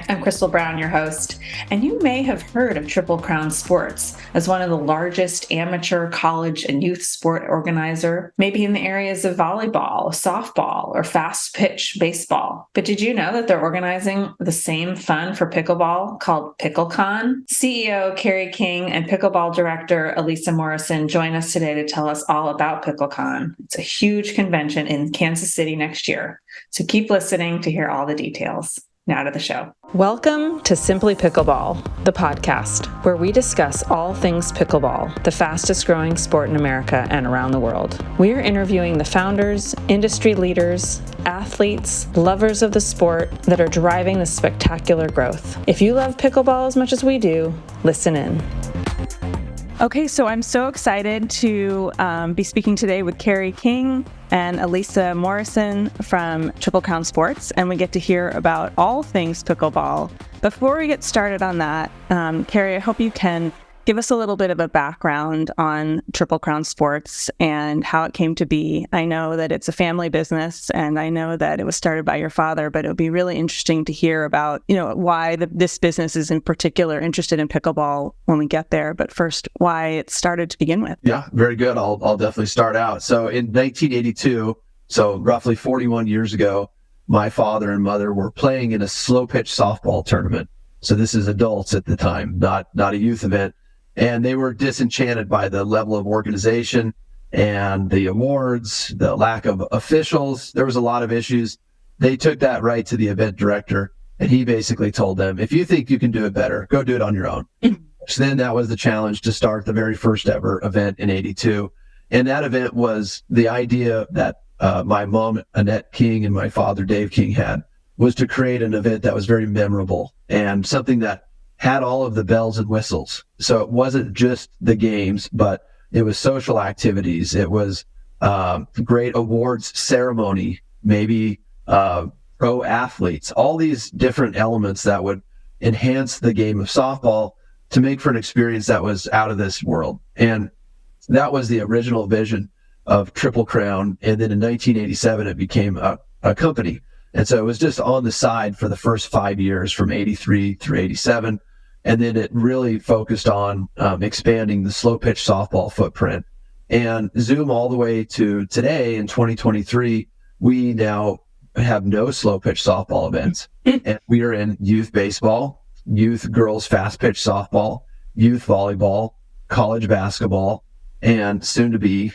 I'm Crystal Brown, your host, and you may have heard of Triple Crown Sports as one of the largest amateur, college, and youth sport organizer, maybe in the areas of volleyball, softball, or fast pitch baseball. But did you know that they're organizing the same fun for pickleball called PickleCon? CEO Keri King and Pickleball Director Alyssa Morrison join us today to tell us all about PickleCon. It's a huge convention in Kansas City next year, so keep listening to hear all the details. Now to the show. Welcome to Simply Pickleball, the podcast, where we discuss all things pickleball, the fastest growing sport in America and around the world. We are interviewing the founders, industry leaders, athletes, lovers of the sport that are driving this spectacular growth. If you love pickleball as much as we do, listen in. Okay, so I'm so excited to be speaking today with Keri King and Alyssa Morrison from Triple Crown Sports, and we get to hear about all things pickleball. Before we get started on that, Keri, I hope you can give us a little bit of a background on Triple Crown Sports and how it came to be. I know that it's a family business, and I know that it was started by your father, but it would be really interesting to hear about, why this business is in particular interested in pickleball when we get there. But first, why it started to begin with. Yeah, very good. I'll definitely start out. So in 1982, so roughly 41 years ago, my father and mother were playing in a slow pitch softball tournament. So this is adults at the time, not a youth event. And they were disenchanted by the level of organization and the awards, the lack of officials. There was a lot of issues. They took that right to the event director, and he basically told them, if you think you can do it better, go do it on your own. So then that was the challenge to start the very first ever event in 82. And that event was the idea that my mom, Annette King, and my father, Dave King, had, was to create an event that was very memorable and something that had all of the bells and whistles. So it wasn't just the games, but it was social activities. It was great awards ceremony, maybe pro athletes, all these different elements that would enhance the game of softball to make for an experience that was out of this world. And that was the original vision of Triple Crown. And then in 1987, it became a company. And so it was just on the side for the first 5 years from 83 through 87. And then it really focused on expanding the slow pitch softball footprint. And zoom all the way to today in 2023, we now have no slow pitch softball events. And we are in youth baseball, youth girls fast pitch softball, youth volleyball, college basketball, and soon to be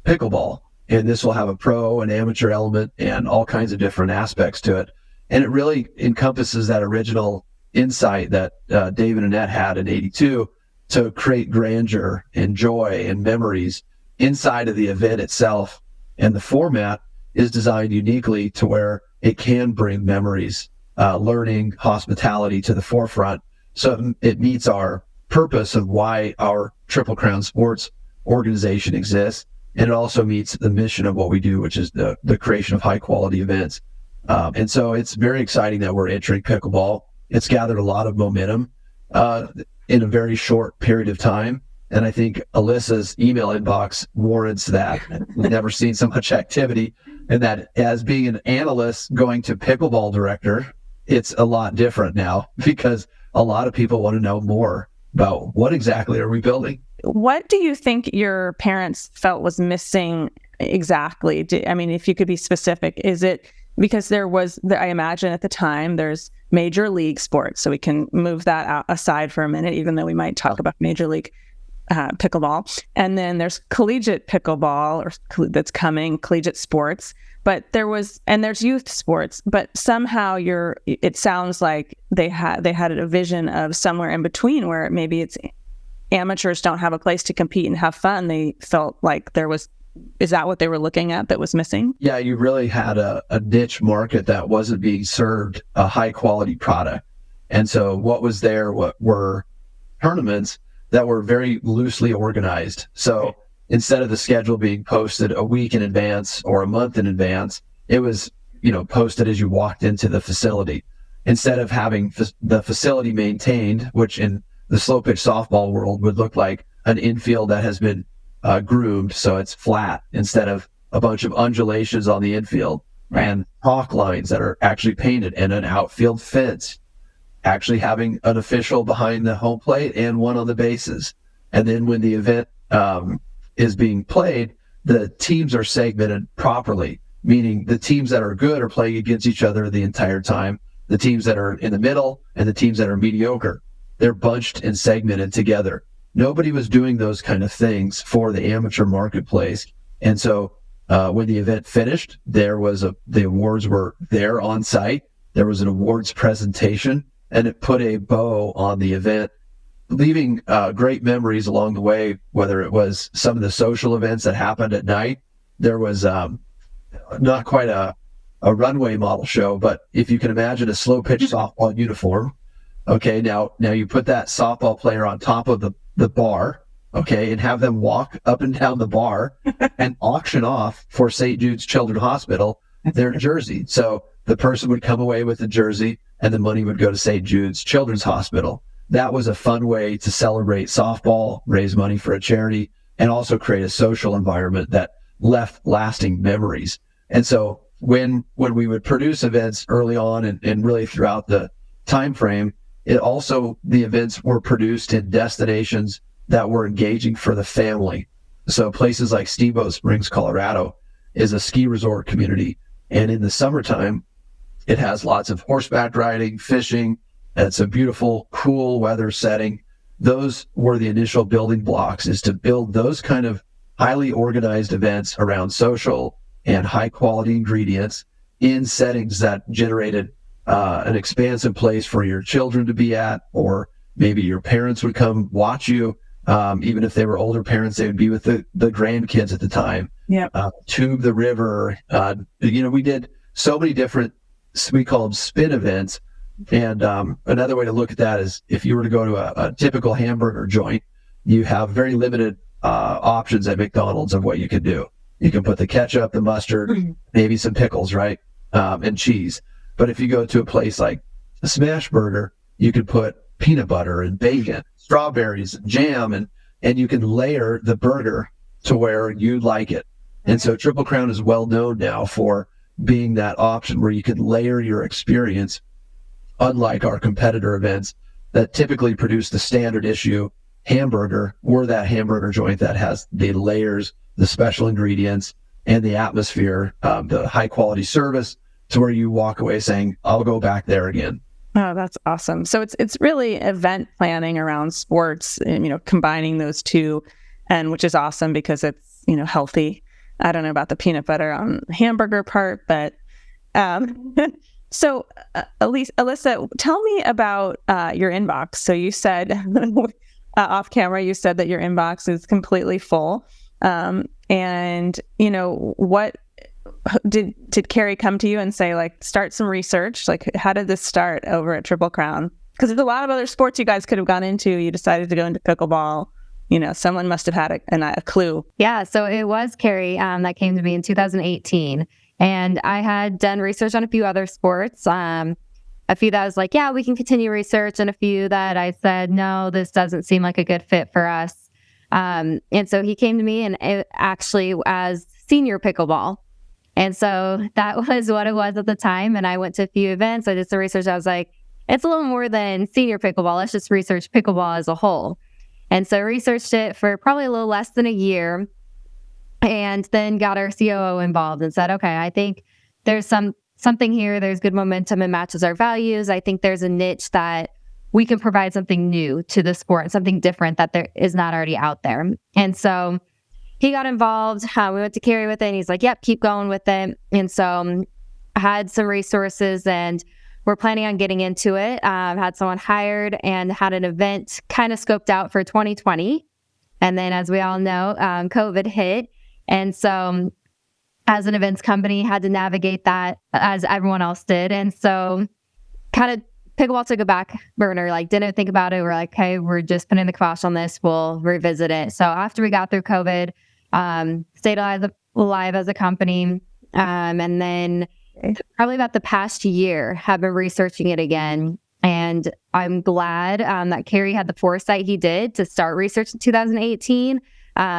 pickleball. And this will have a pro and amateur element and all kinds of different aspects to it. And it really encompasses that original insight that Dave and Annette had in 82 to create grandeur and joy and memories inside of the event itself. And the format is designed uniquely to where it can bring memories, learning, hospitality to the forefront. So it meets our purpose of why our Triple Crown Sports organization exists. And it also meets the mission of what we do, which is the creation of high quality events. And so it's very exciting that we're entering pickleball. It's gathered a lot of momentum in a very short period of time. And I think Alyssa's email inbox warrants that. We've never seen so much activity. And that as being an analyst going to Pickleball Director, it's a lot different now because a lot of people want to know more about what exactly are we building. What do you think your parents felt was missing exactly? If you could be specific, is it because there was, I imagine at the time, there's major league sports, so we can move that aside for a minute, even though we might talk about major league pickleball. And then there's collegiate pickleball that's coming, collegiate sports. But there's youth sports, but somehow it sounds like they had a vision of somewhere in between where maybe it's amateurs don't have a place to compete and have fun. They felt like is that what they were looking at that was missing? Yeah, you really had a niche market that wasn't being served a high quality product. And so what was there, what were tournaments that were very loosely organized. So instead of the schedule being posted a week in advance or a month in advance, it was, posted as you walked into the facility. Instead of having the facility maintained, which in the slow pitch softball world would look like an infield that has been groomed so it's flat instead of a bunch of undulations on the infield, and hawk lines that are actually painted, and an outfield fence actually having an official behind the home plate and one on the bases. And then when the event is being played, the teams are segmented properly, meaning the teams that are good are playing against each other the entire time. The teams that are in the middle and the teams that are mediocre, they're bunched and segmented together. Nobody was doing those kind of things for the amateur marketplace. And so when the event finished, the awards were there on site. There was an awards presentation, and it put a bow on the event, leaving great memories along the way, whether it was some of the social events that happened at night. There was not quite a runway model show, but if you can imagine a slow pitch softball uniform, okay, now you put that softball player on top of the bar, okay, and have them walk up and down the bar and auction off for St. Jude's Children's Hospital their jersey. So the person would come away with the jersey and the money would go to St. Jude's Children's Hospital. That was a fun way to celebrate softball, raise money for a charity, and also create a social environment that left lasting memories. And so when we would produce events early on and really throughout the time frame, the events were produced in destinations that were engaging for the family. So places like Steamboat Springs, Colorado is a ski resort community. And in the summertime, it has lots of horseback riding, fishing. It's a beautiful, cool weather setting. Those were the initial building blocks, is to build those kind of highly organized events around social and high quality ingredients in settings that generated an expansive place for your children to be at, or maybe your parents would come watch you. Even if they were older parents, they would be with the grandkids at the time. Yeah. Tube the river. We did so many different, we call them spin events. And another way to look at that is if you were to go to a typical hamburger joint, you have very limited options at McDonald's of what you can do. You can put the ketchup, the mustard, maybe some pickles, right? And cheese. But if you go to a place like a Smash Burger, you could put peanut butter and bacon, strawberries, and jam, and you can layer the burger to where you like it. And so Triple Crown is well known now for being that option where you can layer your experience, unlike our competitor events that typically produce the standard issue hamburger, or that hamburger joint that has the layers, the special ingredients, and the atmosphere, the high quality service, to where you walk away saying, I'll go back there again. Oh, that's awesome. So it's really event planning around sports, combining those two, and which is awesome because it's, healthy. I don't know about the peanut butter on the hamburger part, but so Alyssa, tell me about your inbox. So you said off camera, you said that your inbox is completely full. And what did Keri come to you and say, like, start some research? Like, how did this start over at Triple Crown? Because there's a lot of other sports you guys could have gone into. You decided to go into pickleball. Someone must have had a clue. Yeah, so it was Keri that came to me in 2018. And I had done research on a few other sports, a few that I was like, yeah, we can continue research, and a few that I said, no, this doesn't seem like a good fit for us. And so he came to me, and it actually as senior pickleball. And so that was what it was at the time. And I went to a few events. I did some research. I was like, it's a little more than senior pickleball. Let's just research pickleball as a whole. And so I researched it for probably a little less than a year, and then got our COO involved and said, okay, I think there's something here. There's good momentum and matches our values. I think there's a niche that we can provide something new to the sport, something different that there is not already out there. And so he got involved. We went to Keri with it, and he's like, yep, keep going with it. And so I had some resources, and we're planning on getting into it. Had someone hired and had an event kind of scoped out for 2020. And then, as we all know, COVID hit. And so as an events company, had to navigate that as everyone else did. And so kind of pickleball took a back burner, like didn't think about it. We're like, okay, we're just putting the kibosh on this. We'll revisit it. So after we got through COVID, stayed alive as a company. And then probably about the past year, have been researching it again. And I'm glad that Keri had the foresight he did to start research in 2018,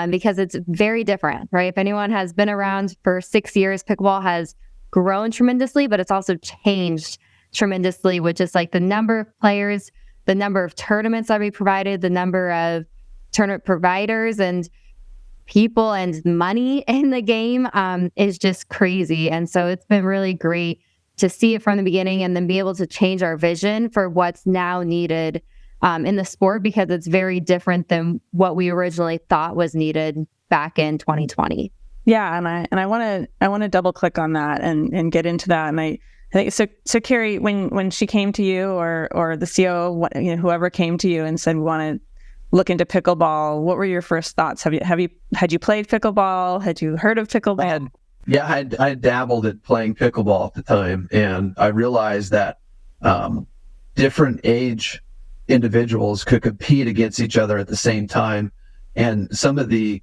because it's very different, right? If anyone has been around for 6 years, pickleball has grown tremendously, but it's also changed tremendously with just like the number of players, the number of tournaments that we provided, the number of tournament providers and people and money in the game is just crazy. And so it's been really great to see it from the beginning and then be able to change our vision for what's now needed in the sport, because it's very different than what we originally thought was needed back in 2020. Yeah, and I want to double click on that and get into that. And I think so. Keri, when she came to you, or the COO, whoever came to you and said we want to look into pickleball, what were your first thoughts? Had you played pickleball? Had you heard of pickleball? Yeah, I had dabbled at playing pickleball at the time, and I realized that different age individuals could compete against each other at the same time, and some of the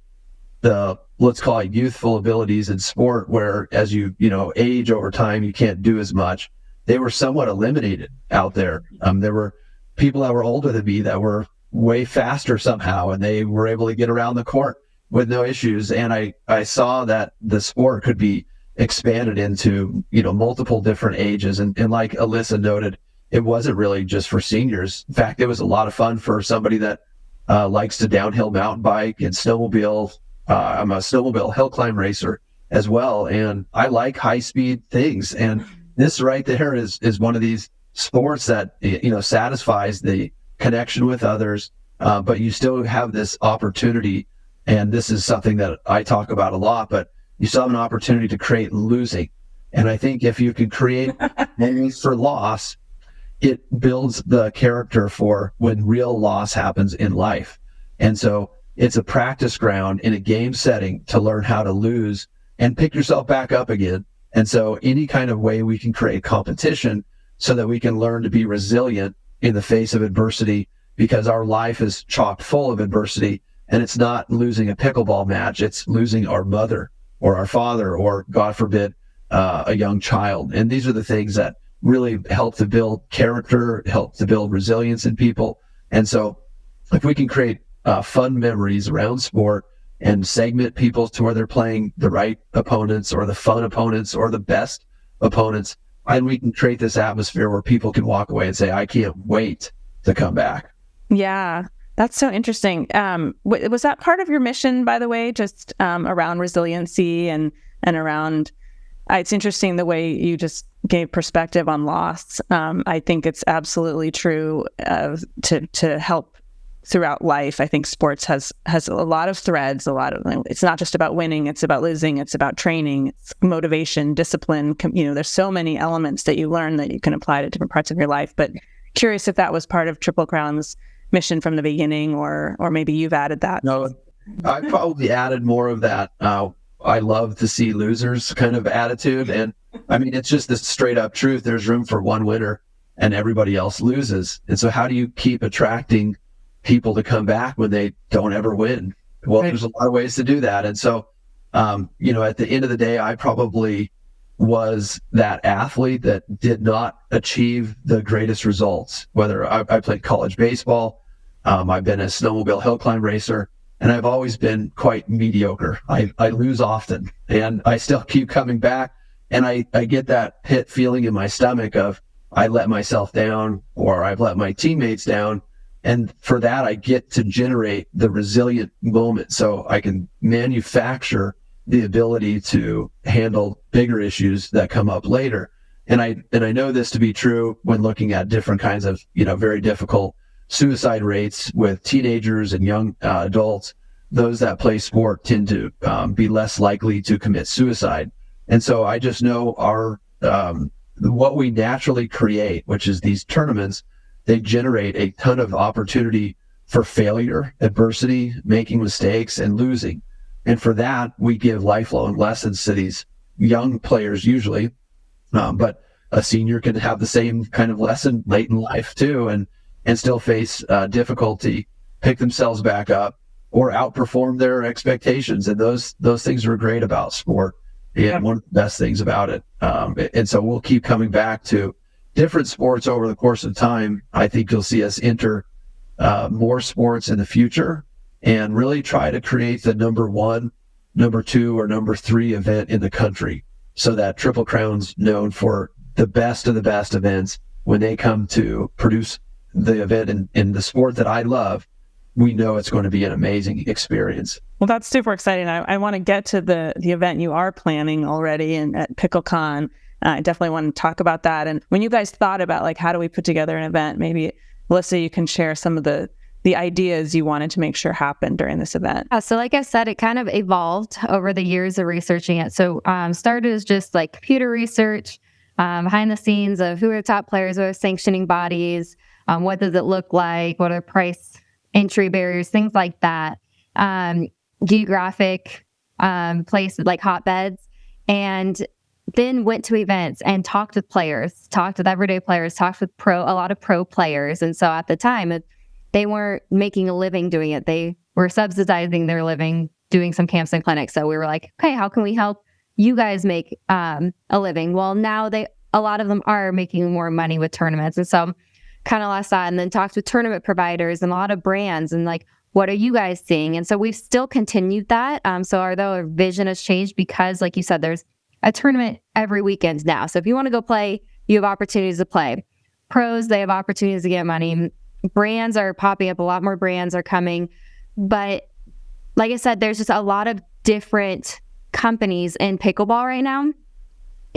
let's call it youthful abilities in sport, where as you age over time, you can't do as much. They were somewhat eliminated out there. There were people that were older than me that were way faster somehow, and they were able to get around the court with no issues. And I saw that the sport could be expanded into multiple different ages. And like Alyssa noted, it wasn't really just for seniors. In fact, it was a lot of fun for somebody that likes to downhill mountain bike and snowmobile. I'm a snowmobile hill climb racer as well, and I like high speed things. And this right there is one of these sports that satisfies the connection with others, but you still have this opportunity. And this is something that I talk about a lot, but you still have an opportunity to create losing. And I think if you can create moments for loss, it builds the character for when real loss happens in life. And so it's a practice ground in a game setting to learn how to lose and pick yourself back up again. And so any kind of way we can create competition so that we can learn to be resilient in the face of adversity, because our life is chock full of adversity. And it's not losing a pickleball match, it's losing our mother or our father, or God forbid, a young child. And these are the things that really help to build character, help to build resilience in people. And so if we can create fun memories around sport and segment people to where they're playing the right opponents or the fun opponents or the best opponents, and we can create this atmosphere where people can walk away and say, I can't wait to come back. Yeah. That's so interesting. Was that part of your mission, by the way, just around resiliency and around, it's interesting the way you just gave perspective on loss. I think it's absolutely true to help throughout life. I think sports has a lot of threads, it's not just about winning, it's about losing, it's about training, it's motivation, discipline. There's so many elements that you learn that you can apply to different parts of your life. But curious if that was part of Triple Crown's mission from the beginning, or maybe you've added that. No, I probably added more of that. I love to see losers kind of attitude. And I mean, it's just the straight up truth. There's room for one winner and everybody else loses. And so how do you keep attracting people to come back when they don't ever win? Well, There's a lot of ways to do that. And so, at the end of the day, I probably was that athlete that did not achieve the greatest results. Whether I played college baseball, I've been a snowmobile hill climb racer, and I've always been quite mediocre. I lose often, and I still keep coming back, and I get that pit feeling in my stomach of I let myself down, or I've let my teammates down, and for that I get to generate the resilient moment so I can manufacture the ability to handle bigger issues that come up later. And I know this to be true when looking at different kinds of, very difficult suicide rates with teenagers and young adults. Those that play sport tend to be less likely to commit suicide. And so I just know what we naturally create, which is these tournaments, they generate a ton of opportunity for failure, adversity, making mistakes, and losing. And for that, we give lifelong lessons to these young players usually. But a senior can have the same kind of lesson late in life too, and still face difficulty, pick themselves back up, or outperform their expectations. And those things are great about sport, and one of the best things about it. And so we'll keep coming back to different sports over the course of time. I think you'll see us enter more sports in the future and really try to create the number 1, number 2, or number 3 event in the country, so that Triple Crown's known for the best of the best events, when they come to produce the event in the sport that I love, we know it's going to be an amazing experience. Well, that's super exciting. I want to get to the event you are planning already at PickleCon. I definitely want to talk about that. And when you guys thought about like, how do we put together an event, maybe Alyssa, you can share some of the ideas you wanted to make sure happened during this event. So like I said, it kind of evolved over the years of researching it. So started as just like computer research, behind the scenes of who are the top players, what are sanctioning bodies, what does it look like, what are price entry barriers, things like that. Geographic places like hotbeds, and then went to events and talked with players, talked with everyday players, talked with a lot of pro players. And so at the time, they weren't making a living doing it. They were subsidizing their living doing some camps and clinics. So we were like, okay, how can we help you guys make a living? Well, now a lot of them are making more money with tournaments. And so kind of lost that, and then talked with tournament providers and a lot of brands and like, what are you guys seeing? And so we've still continued that. So although our vision has changed, because like you said, there's a tournament every weekend now. So if you want to go play, you have opportunities to play. Pros, they have opportunities to get money. Brands are popping up. A lot more brands are coming. But like I said, there's just a lot of different companies in pickleball right now,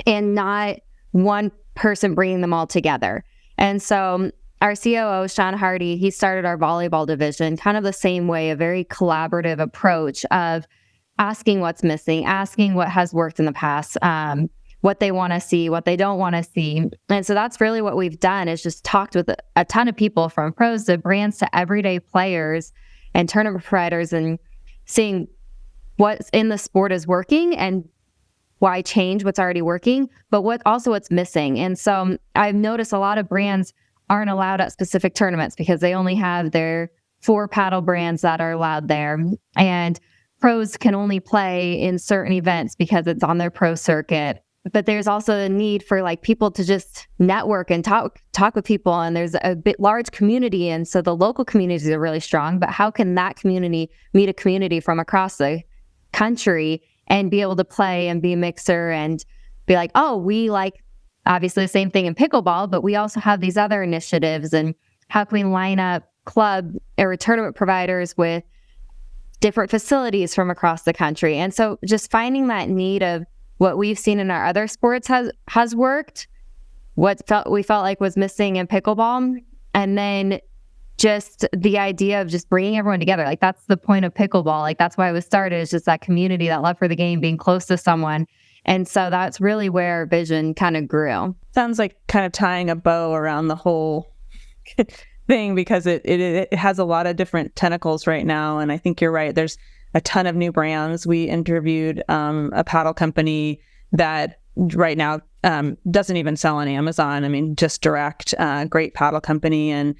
and not one person bringing them all together. And so our COO, Sean Hardy, he started our volleyball division kind of the same way, a very collaborative approach of asking what's missing, asking what has worked in the past, what they want to see, what they don't want to see. And so that's really what we've done, is just talked with a ton of people, from pros to brands to everyday players and tournament providers, and seeing what's in the sport is working and why change what's already working, but what's missing. And so I've noticed a lot of brands aren't allowed at specific tournaments because they only have their 4 paddle brands that are allowed there. And pros can only play in certain events because it's on their pro circuit. But there's also a need for like people to just network and talk with people. And there's a large community. And so the local communities are really strong, but how can that community meet a community from across the country and be able to play and be a mixer and be like, oh, we like obviously the same thing in pickleball, but we also have these other initiatives, and how can we line up club or tournament providers with different facilities from across the country? And so just finding that need of what we've seen in our other sports has worked, what we felt like was missing in pickleball, and then just the idea of just bringing everyone together. Like that's the point of pickleball. Like that's why it was started, is just that community, that love for the game, being close to someone. And so that's really where our vision kind of grew. Sounds like kind of tying a bow around the whole thing, because it has a lot of different tentacles right now. And I think you're right. There's a ton of new brands. We interviewed a paddle company that right now doesn't even sell on Amazon. I mean, just direct, great paddle company. And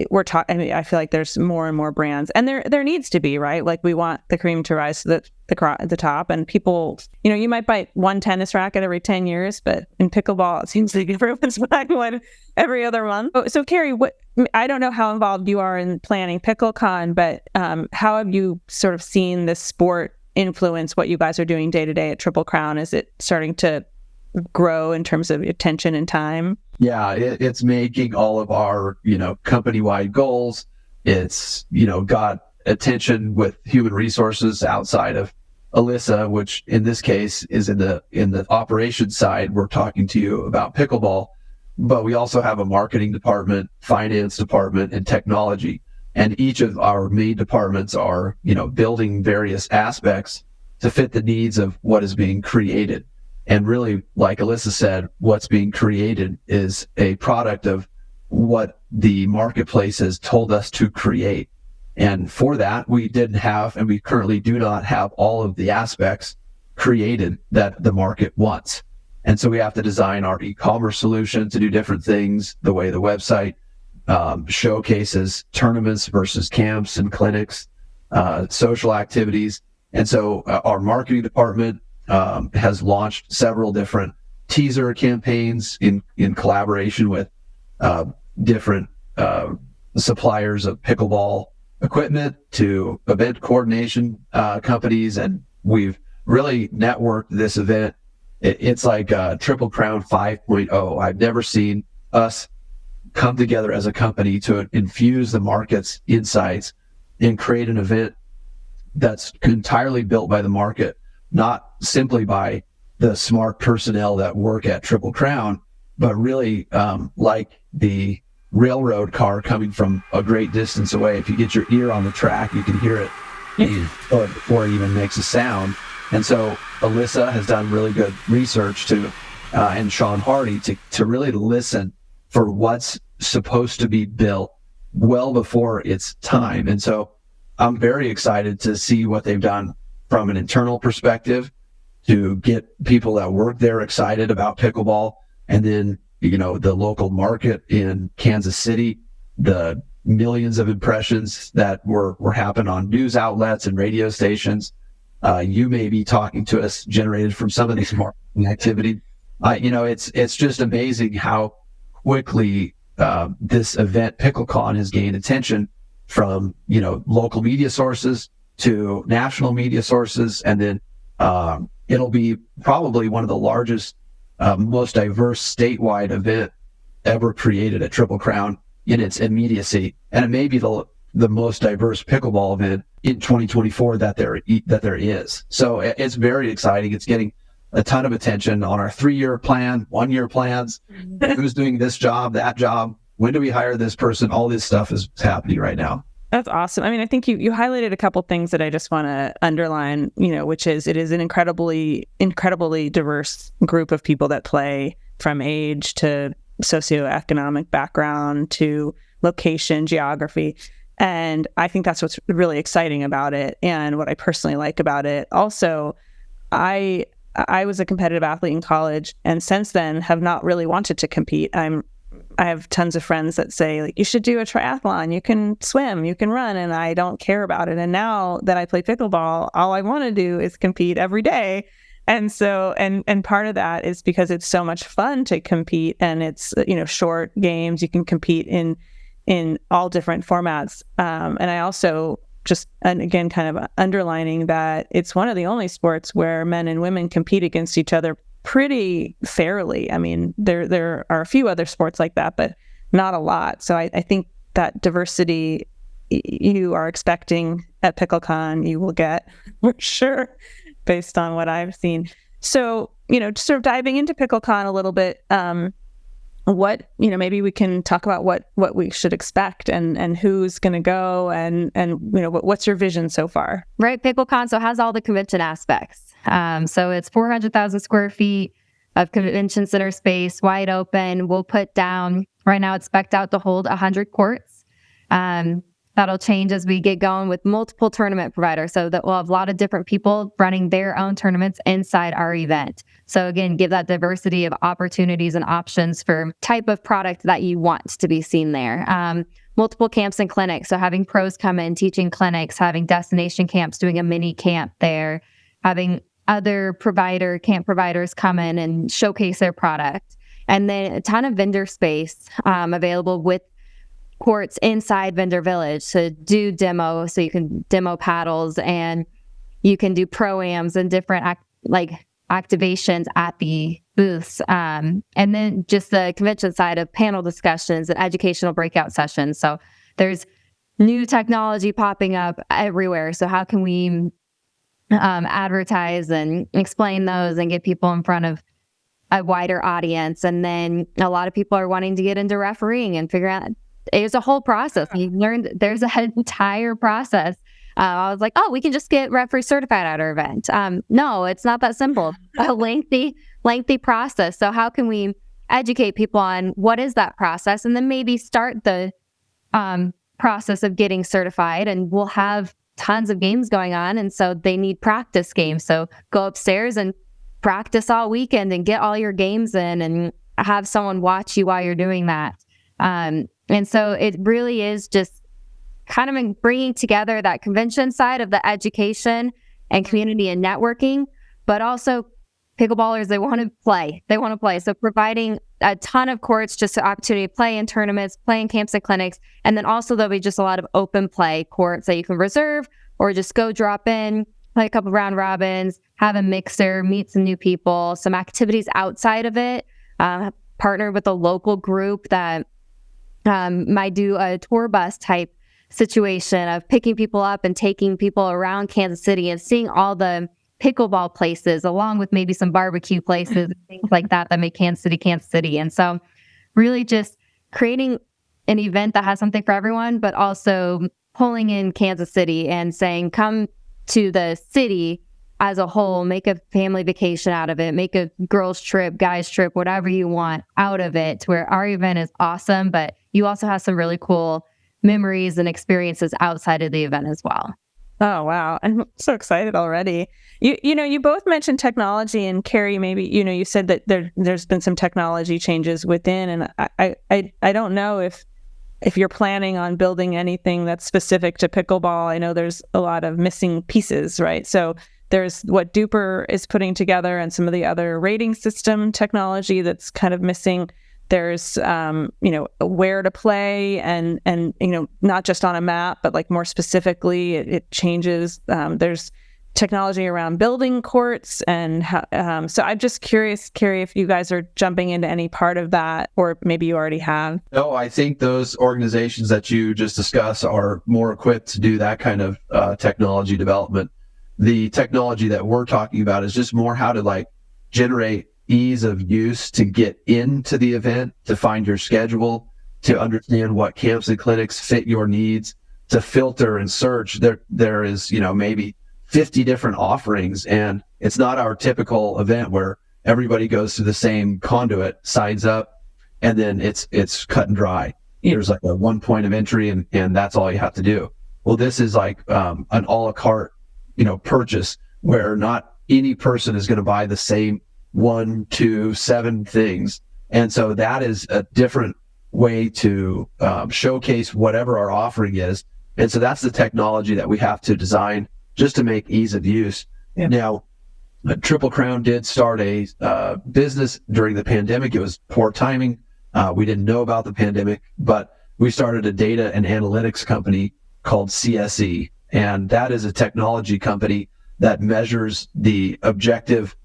we're talking, I mean, I feel like there's more and more brands, and there needs to be, right? Like we want the cream to rise to the top, and people, you know, you might buy one tennis racket every 10 years, but in pickleball, it seems like everyone's buying one every other month. So Keri, I don't know how involved you are in planning PickleCon, but how have you sort of seen this sport influence what you guys are doing day to day at Triple Crown? Is it starting to grow in terms of attention and time? Yeah, it's making all of our, company-wide goals. It's, got attention with human resources outside of Alyssa, which in this case is in the operations side. We're talking to you about pickleball, but we also have a marketing department, finance department, and technology. And each of our main departments are, building various aspects to fit the needs of what is being created. And really, like Alyssa said, what's being created is a product of what the marketplace has told us to create. And for that, we didn't have, and we currently do not have, all of the aspects created that the market wants. And so we have to design our e-commerce solution to do different things, the way the website showcases tournaments versus camps and clinics, social activities. And so our marketing department has launched several different teaser campaigns in collaboration with different suppliers of pickleball equipment to event coordination companies. And we've really networked this event It's like Triple Crown 5.0. I've never seen us come together as a company to infuse the market's insights and create an event that's entirely built by the market, not simply by the smart personnel that work at Triple Crown, but really like the railroad car coming from a great distance away. If you get your ear on the track, you can hear it before it even makes a sound. And so Alyssa has done really good research to, and Sean Hardy, to really listen for what's supposed to be built well before its time. And so I'm very excited to see what they've done from an internal perspective to get people that work there excited about pickleball. And then, the local market in Kansas City, the millions of impressions that were happening on news outlets and radio stations. You may be talking to us generated from some of these marketing activity. It's just amazing how quickly this event, PickleCon, has gained attention from, local media sources to national media sources. And then it'll be probably one of the largest, most diverse statewide event ever created at Triple Crown in its immediacy. And it may be the most diverse pickleball event in 2024 that there is. So it's very exciting. It's getting a ton of attention on our 3-year plan, 1-year plans. Who's doing this job, that job? When do we hire this person? All this stuff is happening right now. That's awesome. I mean, I think you highlighted a couple things that I just want to underline, which is it is an incredibly diverse group of people that play, from age to socioeconomic background to location, geography. And I think that's what's really exciting about it, and what I personally like about it. Also, I was a competitive athlete in college, and since then have not really wanted to compete. I have tons of friends that say, like, you should do a triathlon, you can swim, you can run, and I don't care about it. And now that I play pickleball, all I want to do is compete every day. And so, and part of that is because it's so much fun to compete, and it's, short games. You can compete in all different formats. And I also and again, kind of underlining that it's one of the only sports where men and women compete against each other pretty fairly. I mean, there are a few other sports like that, but not a lot. So I think that diversity you are expecting at PickleCon, you will get for sure, based on what I've seen. So, sort of diving into PickleCon a little bit, maybe we can talk about what we should expect and who's going to go and what's your vision so far? Right. PickleCon, so it has all the convention aspects. So it's 400,000 square feet of convention center space, wide open. We'll put down, right now it's spec'd out to hold 100 courts. That'll change as we get going with multiple tournament providers, so that we'll have a lot of different people running their own tournaments inside our event. So again, give that diversity of opportunities and options for type of product that you want to be seen there. Multiple camps and clinics. So having pros come in, teaching clinics, having destination camps, doing a mini camp there, having other camp providers come in and showcase their product. And then a ton of vendor space available with courts inside Vendor Village to do demo. So you can demo paddles, and you can do pro-ams and different activations at the booths. And then just the convention side of panel discussions and educational breakout sessions. So there's new technology popping up everywhere. So how can we advertise and explain those and get people in front of a wider audience? And then a lot of people are wanting to get into refereeing and figure out, it's a whole process. You learned there's an entire process. I was like, oh, we can just get referee certified at our event. No, it's not that simple. A lengthy process. So how can we educate people on what is that process, and then maybe start the process of getting certified? And we'll have tons of games going on, and so they need practice games. So go upstairs and practice all weekend and get all your games in, and have someone watch you while you're doing that. And so it really is just kind of bringing together that convention side of the education and community and networking, but also pickleballers, they want to play. So providing a ton of courts, just an opportunity to play in tournaments, play in camps and clinics. And then also there'll be just a lot of open play courts that you can reserve or just go drop in play a couple round robins, have a mixer, meet some new people, some activities outside of it, partner with a local group that might do a tour bus type situation of picking people up and taking people around Kansas City and seeing all the pickleball places, along with maybe some barbecue places, things like that make Kansas City, Kansas City. And so really just creating an event that has something for everyone, but also pulling in Kansas City and saying, come to the city as a whole, make a family vacation out of it, make a girls trip, guys trip, whatever you want out of it, to where our event is awesome, but you also have some really cool memories and experiences outside of the event as well. Oh, wow. I'm so excited already. You both mentioned technology, and Keri, maybe, you said that there's been some technology changes within, and I don't know if you're planning on building anything that's specific to pickleball. I know there's a lot of missing pieces, right? So there's what Duper is putting together and some of the other rating system technology that's kind of missing. There's, where to play and not just on a map, but like more specifically, it changes. There's technology around building courts. And so I'm just curious, Keri, if you guys are jumping into any part of that, or maybe you already have. No, I think those organizations that you just discussed are more equipped to do that kind of technology development. The technology that we're talking about is just more how to generate ease of use to get into the event, to find your schedule, to understand what camps and clinics fit your needs, to filter and search. There is, maybe 50 different offerings, and it's not our typical event where everybody goes through the same conduit, signs up, and then it's cut and dry. There's like a one point of entry and that's all you have to do. Well, this is like an a la carte, purchase where not any person is going to buy the same 1, 2, 7 things. And so that is a different way to showcase whatever our offering is. And so that's the technology that we have to design just to make ease of use. Yeah. Now, Triple Crown did start a business during the pandemic. It was poor timing. We didn't know about the pandemic, but we started a data and analytics company called CSE. And that is a technology company that measures the objective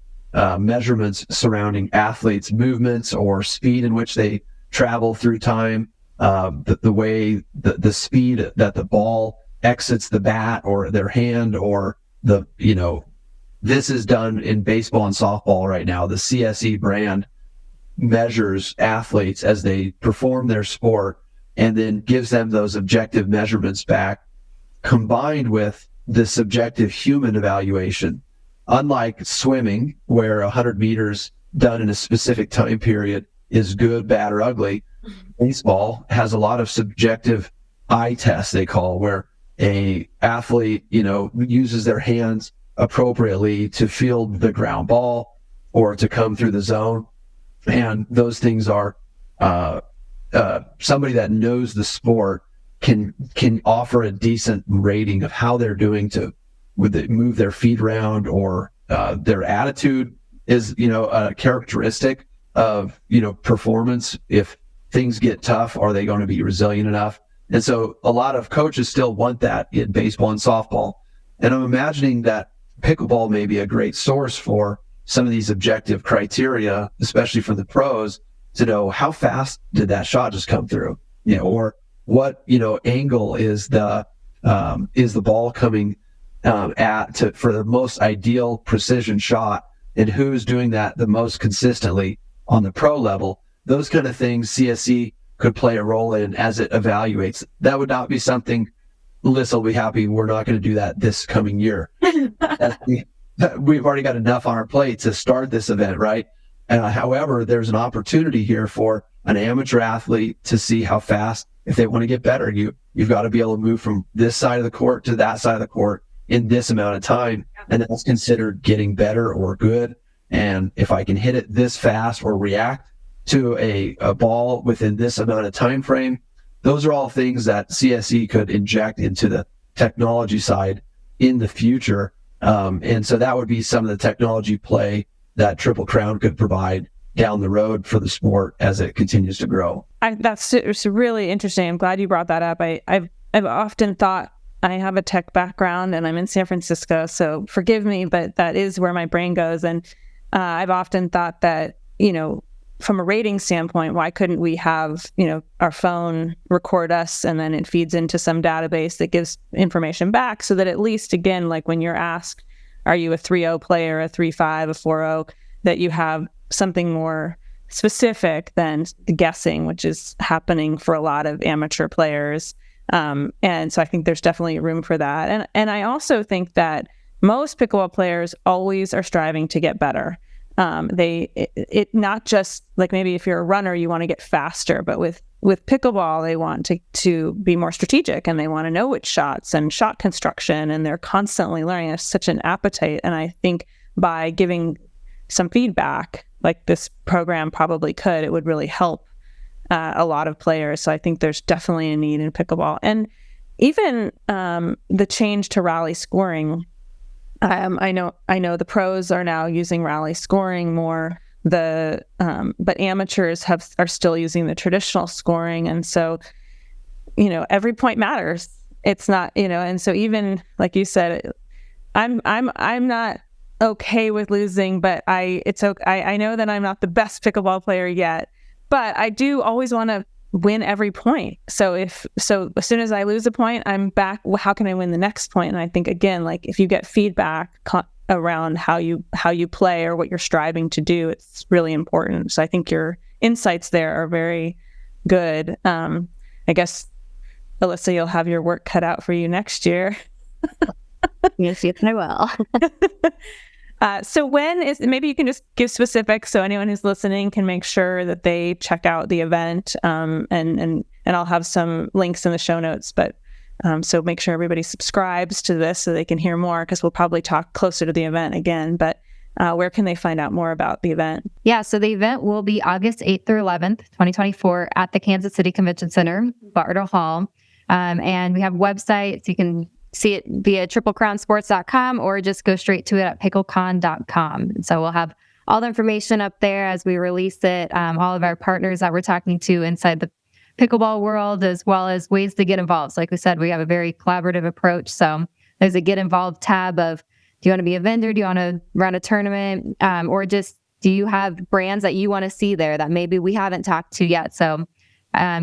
measurements surrounding athletes' movements or speed in which they travel through time, the way the speed that the ball exits the bat or their hand, or this is done in baseball and softball right now. The CSE brand measures athletes as they perform their sport and then gives them those objective measurements back, combined with the subjective human evaluation. Unlike swimming, where 100 meters done in a specific time period is good, bad, or ugly, baseball has a lot of subjective eye tests, they call, where a athlete, uses their hands appropriately to field the ground ball or to come through the zone. And those things are somebody that knows the sport can offer a decent rating of how they're doing to move their feet around, or their attitude is, a characteristic of, performance. If things get tough, are they going to be resilient enough? And so a lot of coaches still want that in baseball and softball. And I'm imagining that pickleball may be a great source for some of these objective criteria, especially for the pros, to know how fast did that shot just come through, or what, angle is the ball coming for the most ideal precision shot, and who's doing that the most consistently on the pro level. Those kind of things CSE could play a role in as it evaluates. That would not be something Alyssa will be happy we're not going to do that this coming year. We've already got enough on our plate to start this event, right? However, there's an opportunity here for an amateur athlete to see how fast, if they want to get better, you've got to be able to move from this side of the court to that side of the court in this amount of time. And that's considered getting better or good. And if I can hit it this fast or react to a ball within this amount of time frame, those are all things that CSE could inject into the technology side in the future. And so that would be some of the technology play that Triple Crown could provide down the road for the sport as it continues to grow. It's really interesting. I'm glad you brought that up. I've often thought have a tech background and I'm in San Francisco, so forgive me, but that is where my brain goes. And I've often thought that, from a rating standpoint, why couldn't we have, our phone record us and then it feeds into some database that gives information back so that at least, again, like when you're asked, are you a 3.0 player, a 3.5, a 4.0, that you have something more specific than the guessing, which is happening for a lot of amateur players. And so I think there's definitely room for that. And I also think that most pickleball players always are striving to get better. It not just like maybe if you're a runner, you want to get faster, but with pickleball, they want to be more strategic and they want to know which shots and shot construction, and they're constantly learning. There's such an appetite. And I think by giving some feedback, like this program probably could, it would really help a lot of players. So I think there's definitely a need in pickleball. And even the change to rally scoring, I know the pros are now using rally scoring more. But amateurs are still using the traditional scoring, and so every point matters. It's not and so even like you said, I'm not okay with losing, but it's okay. I know that I'm not the best pickleball player yet, but I do always want to win every point. So as soon as I lose a point, I'm back. Well, how can I win the next point? And I think again, like if you get feedback around how you play or what you're striving to do, it's really important. So I think your insights there are very good. I guess, Alyssa, you'll have your work cut out for you next year. Yes, I will. So maybe you can just give specifics so anyone who's listening can make sure that they check out the event, and I'll have some links in the show notes, but so make sure everybody subscribes to this so they can hear more, because we'll probably talk closer to the event again. But where can they find out more about the event? Yeah, so the event will be August 8th through 11th, 2024 at the Kansas City Convention Center, Bartle Hall. And we have websites. You can see it via triplecrownsports.com or just go straight to it at PickleCon.com. And so we'll have all the information up there as we release it, all of our partners that we're talking to inside the pickleball world, as well as ways to get involved. So like we said, we have a very collaborative approach. So there's a get involved tab of, do you want to be a vendor? Do you want to run a tournament? Or just, do you have brands that you want to see there that maybe we haven't talked to yet? So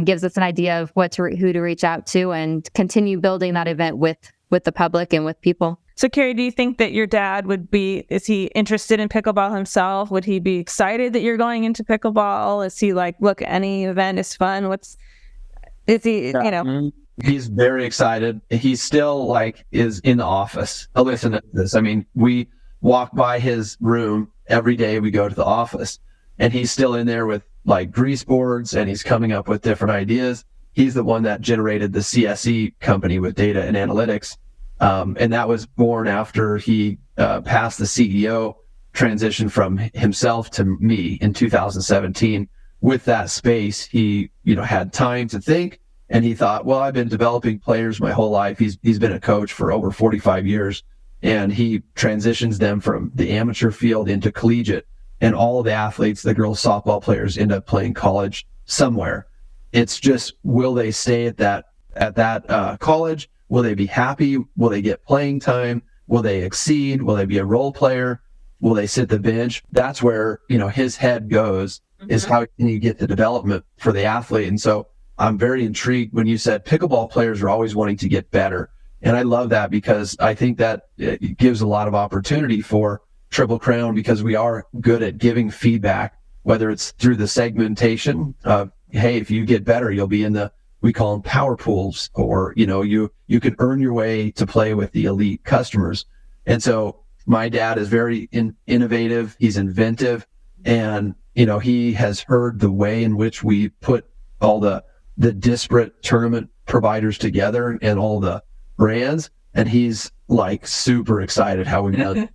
gives us an idea of who to reach out to and continue building that event with the public and with people. So Keri, do you think that your dad is he interested in pickleball himself? Would he be excited that you're going into pickleball? Is he like, look, any event is fun? He's very excited. He still is in the office. Listen to this. I mean, we walk by his room every day. We go to the office and he's still in there with grease boards, and he's coming up with different ideas. He's the one that generated the CSE company with data and analytics. And that was born after he passed the CEO transition from himself to me in 2017. With that space, he had time to think, and he thought, well, I've been developing players my whole life. He's been a coach for over 45 years, and he transitions them from the amateur field into collegiate. And all of the athletes, the girls softball players, end up playing college somewhere. It's just, will they stay at that college? Will they be happy? Will they get playing time? Will they exceed? Will they be a role player? Will they sit the bench? That's where, his head goes, is how can you get the development for the athlete? And so I'm very intrigued when you said pickleball players are always wanting to get better. And I love that, because I think that it gives a lot of opportunity for Triple Crown, because we are good at giving feedback, whether it's through the segmentation of, hey, if you get better, you'll be in we call them power pools, or, you can earn your way to play with the elite customers. And so my dad is very innovative. He's inventive, and, he has heard the way in which we put all the disparate tournament providers together and all the brands. And he's super excited how we've done it.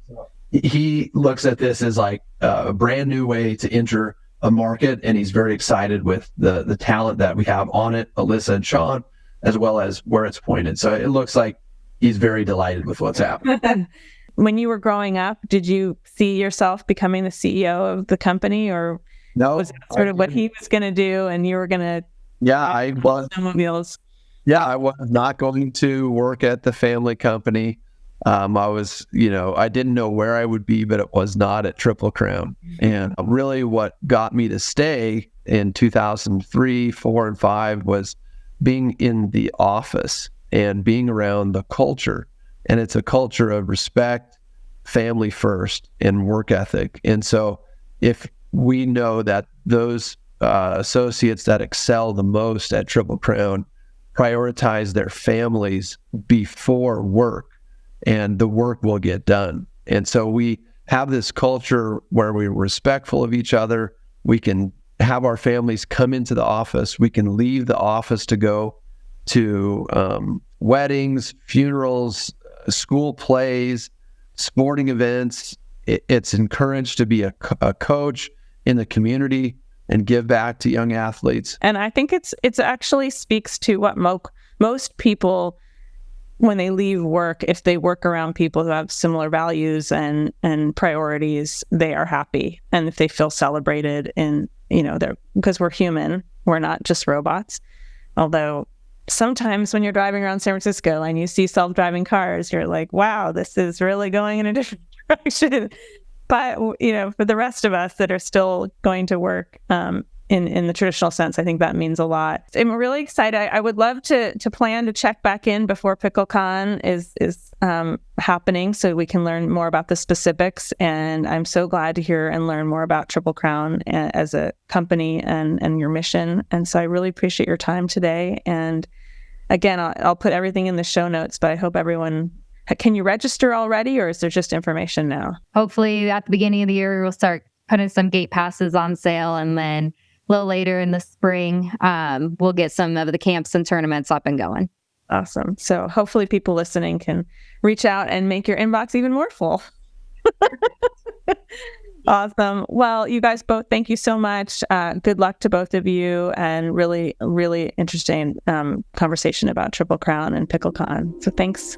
He looks at this as a brand new way to enter a market, and he's very excited with the talent that we have on it, Alyssa and Sean, as well as where it's pointed. So it looks like he's very delighted with what's happening. When you were growing up, did you see yourself becoming the CEO of the company, or no, was it sort of what he was going to do and you were going to I was. Snowmobiles? Yeah, I was not going to work at the family company. I was, I didn't know where I would be, but it was not at Triple Crown. And really what got me to stay in 2003, 4, and 5 was being in the office and being around the culture. And it's a culture of respect, family first, and work ethic. And so if we know that those associates that excel the most at Triple Crown prioritize their families before work, and the work will get done. And so we have this culture where we're respectful of each other. We can have our families come into the office. We can leave the office to go to weddings, funerals, school plays, sporting events. It's encouraged to be a coach in the community and give back to young athletes. And I think it's actually speaks to what most people, when they leave work, if they work around people who have similar values and priorities, they are happy. And if they feel celebrated in, because we're human, we're not just robots. Although sometimes when you're driving around San Francisco and you see self-driving cars, you're like, wow, this is really going in a different direction. But, for the rest of us that are still going to work in the traditional sense, I think that means a lot. I'm really excited. I would love to plan to check back in before PickleCon is happening so we can learn more about the specifics. And I'm so glad to hear and learn more about Triple Crown as a company and your mission. And so I really appreciate your time today. And again, I'll put everything in the show notes, but I hope everyone... Can you register already, or is there just information now? Hopefully at the beginning of the year, we'll start putting some gate passes on sale. And then a little later in the spring, we'll get some of the camps and tournaments up and going. Awesome. So hopefully people listening can reach out and make your inbox even more full. Awesome. Well, you guys both, thank you so much. Good luck to both of you, and really, really interesting conversation about Triple Crown and PickleCon. So thanks.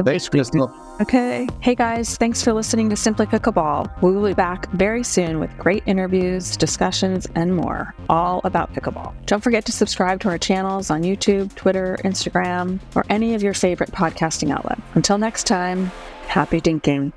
Thanks, Crystal. Okay. Hey guys, thanks for listening to Simply Pickleball. We will be back very soon with great interviews, discussions, and more, all about pickleball. Don't forget to subscribe to our channels on YouTube, Twitter, Instagram, or any of your favorite podcasting outlets. Until next time, happy dinking.